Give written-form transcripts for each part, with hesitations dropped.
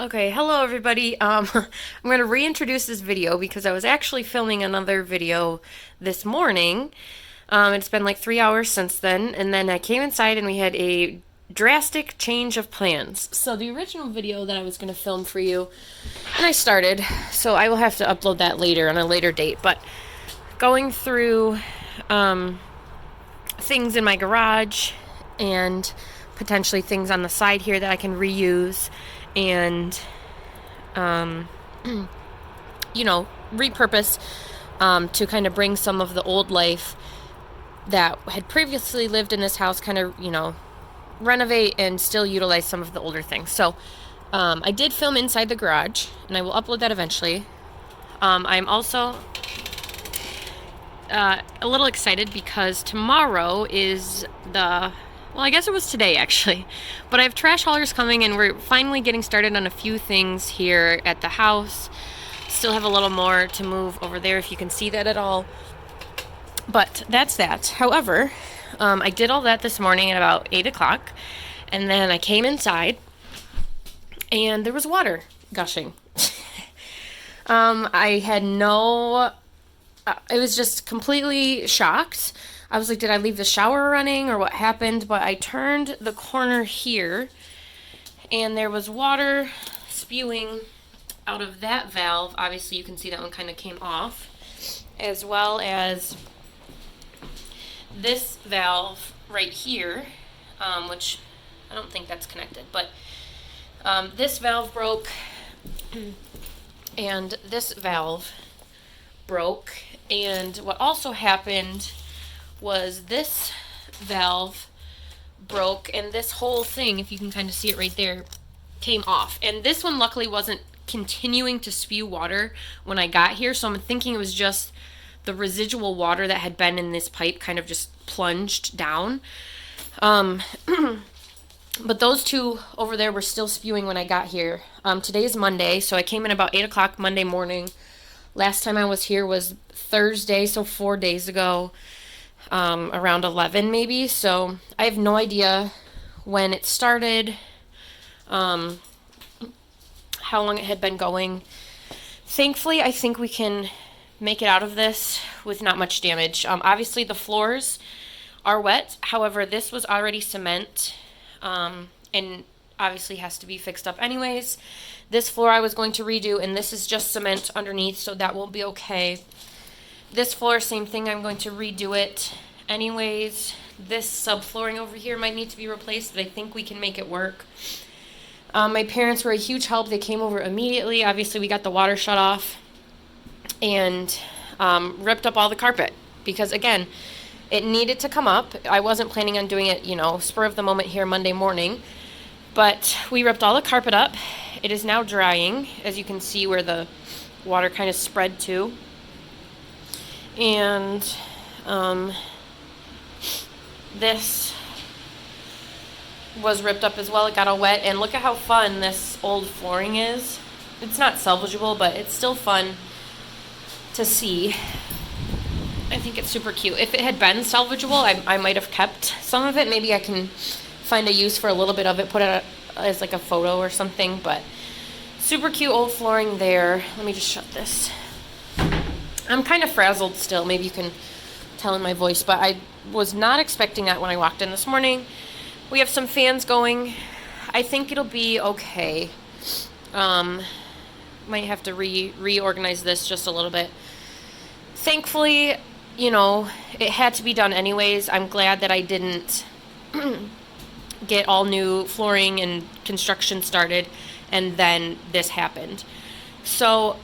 Okay, hello everybody. I'm going to reintroduce this video because I was actually filming another video this morning. It's been like 3 hours since then, and then I came inside and we had a drastic change of plans. So the original video that I was going to film for you, and I started, so I will have to upload that later on a later date, but going through things in my garage and potentially things on the side here that I can reuse and repurpose to kind of bring some of the old life that had previously lived in this house, kind of, renovate and still utilize some of the older things. So I did film inside the garage, and I will upload that eventually. I'm also a little excited because tomorrow is I guess it was today actually, but I have trash haulers coming and we're finally getting started on a few things here at the house. Still have a little more to move over there if you can see that at all. But that's that. However, I did all that this morning at about 8 o'clock, and then I came inside and there was water gushing. I had no I was just completely shocked. I was like, did I leave the shower running or what happened? But I turned the corner here and there was water spewing out of that valve. Obviously, you can see that one kind of came off, as well as this valve right here, which I don't think that's connected, but this valve broke and this valve broke. And what also happened was this valve broke and this whole thing, if you can kind of see it right there, came off. And this one luckily wasn't continuing to spew water when I got here, so I'm thinking it was just the residual water that had been in this pipe kind of just plunged down. But those two over there were still spewing when I got here. Today is Monday, so I came in about 8 o'clock Monday morning. Last time I was here was Thursday, so 4 days ago, around 11 maybe. So I have no idea when it started, how long it had been going. Thankfully, I think we can make it out of this with not much damage. Obviously, the floors are wet. However, this was already cement, and obviously has to be fixed up anyways. This floor I was going to redo, and this is just cement underneath, so that will be okay. This floor, same thing, I'm going to redo it anyways. This subflooring over here might need to be replaced, but I think we can make it work. My parents were a huge help. They came over immediately. Obviously, we got the water shut off and ripped up all the carpet because, again, it needed to come up. I wasn't planning on doing it, spur of the moment here Monday morning. But we ripped all the carpet up. It is now drying, as you can see where the water kind of spread to. And this was ripped up as well. It got all wet. And look at how fun this old flooring is. It's not salvageable, but it's still fun to see. I think it's super cute. If it had been salvageable, I might have kept some of it. Maybe I can find a use for a little bit of it, put it as like a photo or something. But super cute old flooring there. Let me just shut this. I'm kind of frazzled still. Maybe you can tell in my voice, but I was not expecting that when I walked in this morning. We have some fans going. I think it'll be okay. Might have to reorganize this just a little bit. Thankfully, it had to be done anyways. I'm glad that I didn't get all new flooring and construction started and then this happened. So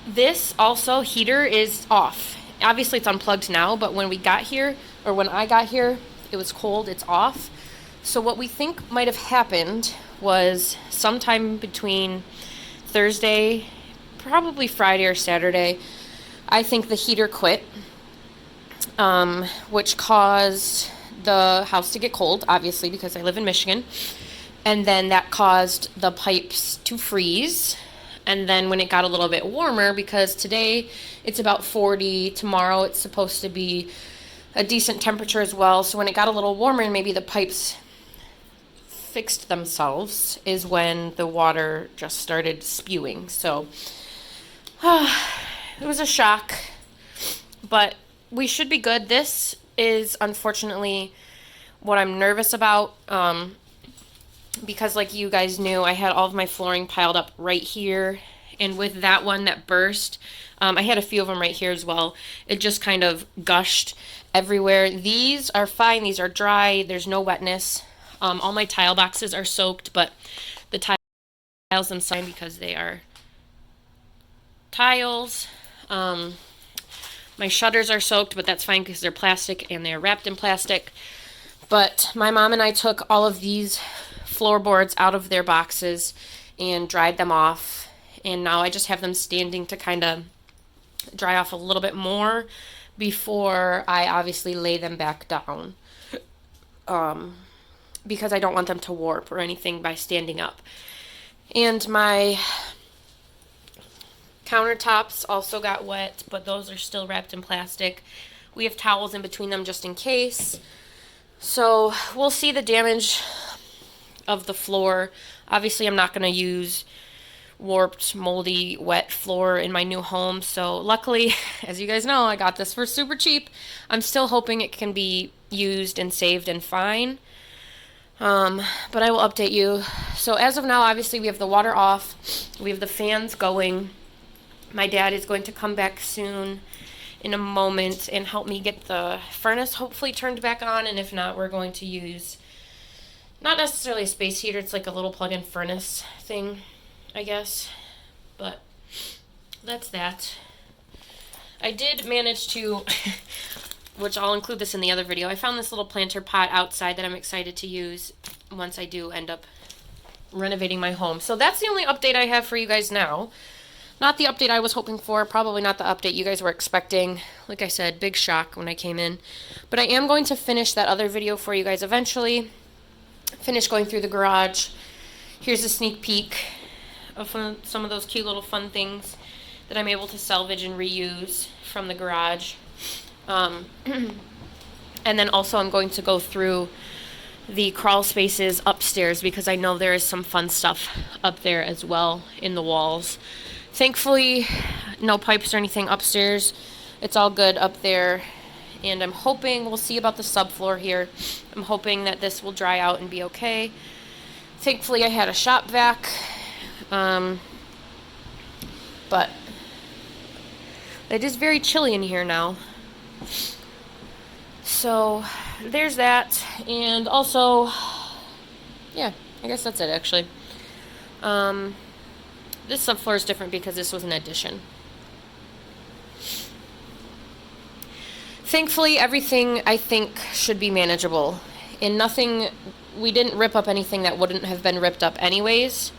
this also heater is off. Obviously it's unplugged now, but when I got here, it was cold. It's off. So what we think might have happened was sometime between Thursday, probably Friday or Saturday, I think the heater quit, which caused the house to get cold, obviously, because I live in Michigan. And then that caused the pipes to freeze. And then when it got a little bit warmer, because today it's about 40, tomorrow it's supposed to be a decent temperature as well. So when it got a little warmer, maybe the pipes fixed themselves is when the water just started spewing. So it was a shock, but we should be good. This is unfortunately what I'm nervous about, because like you guys knew, I had all of my flooring piled up right here, and with that one that burst, I had a few of them right here as well. It just kind of gushed everywhere. These are fine. These are dry. There's no wetness. All my tile boxes are soaked, but the tiles themselves, because they are tiles. My shutters are soaked, but that's fine because they're plastic and they're wrapped in plastic. But my mom and I took all of these floorboards out of their boxes and dried them off. And now I just have them standing to kind of dry off a little bit more before I obviously lay them back down. Because I don't want them to warp or anything by standing up. And my countertops also got wet, but those are still wrapped in plastic. We have towels in between them just in case. So we'll see the damage of the floor. Obviously, I'm not going to use warped, moldy, wet floor in my new home. So luckily, as you guys know, I got this for super cheap. I'm still hoping it can be used and saved and fine. But I will update you. So as of now, obviously, we have the water off. We have the fans going. My dad is going to come back soon in a moment and help me get the furnace hopefully turned back on. And if not, we're going to use not necessarily a space heater. It's like a little plug-in furnace thing, I guess. But that's that. I did manage to, which I'll include this in the other video, I found this little planter pot outside that I'm excited to use once I do end up renovating my home. So that's the only update I have for you guys now. Not the update I was hoping for, probably not the update you guys were expecting. Like I said, big shock when I came in. But I am going to finish that other video for you guys eventually. Finish going through the garage. Here's a sneak peek of some of those cute little fun things that I'm able to salvage and reuse from the garage. And then also I'm going to go through the crawl spaces upstairs because I know there is some fun stuff up there as well in the walls. Thankfully, no pipes or anything upstairs. It's all good up there. And I'm hoping, we'll see about the subfloor here. I'm hoping that this will dry out and be okay. Thankfully, I had a shop vac. But it is very chilly in here now. So there's that. And also, yeah, I guess that's it actually. This subfloor is different because this was an addition. Thankfully, everything I think should be manageable. And nothing, we didn't rip up anything that wouldn't have been ripped up anyways.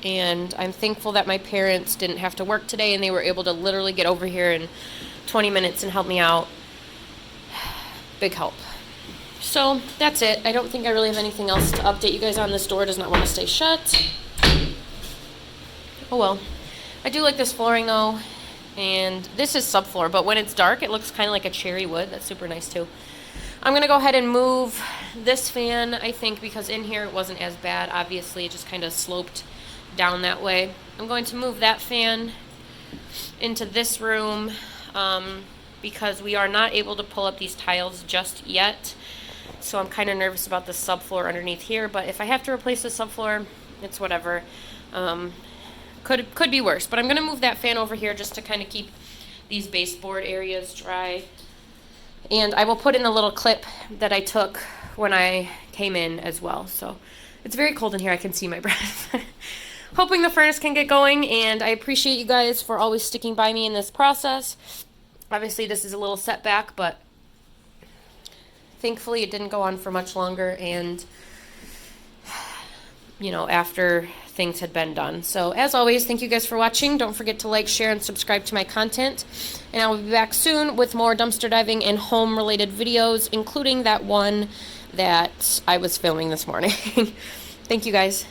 And I'm thankful that my parents didn't have to work today and they were able to literally get over here in 20 minutes and help me out. Big help. So that's it. I don't think I really have anything else to update you guys on. This door does not want to stay shut. Oh well. I do like this flooring though. And this is subfloor, but when it's dark, it looks kind of like a cherry wood. That's super nice too. I'm going to go ahead and move this fan, I think, because in here it wasn't as bad. Obviously, it just kind of sloped down that way. I'm going to move that fan into this room because we are not able to pull up these tiles just yet. So I'm kind of nervous about the subfloor underneath here, but if I have to replace the subfloor, it's whatever. Could be worse, but I'm going to move that fan over here just to kind of keep these baseboard areas dry. And I will put in a little clip that I took when I came in as well. So it's very cold in here. I can see my breath. Hoping the furnace can get going, and I appreciate you guys for always sticking by me in this process. Obviously, this is a little setback, but thankfully it didn't go on for much longer, and you know, after things had been done. So as always, thank you guys for watching. Don't forget to like, share, and subscribe to my content, and I will be back soon with more dumpster diving and home related videos, including that one that I was filming this morning. Thank you guys.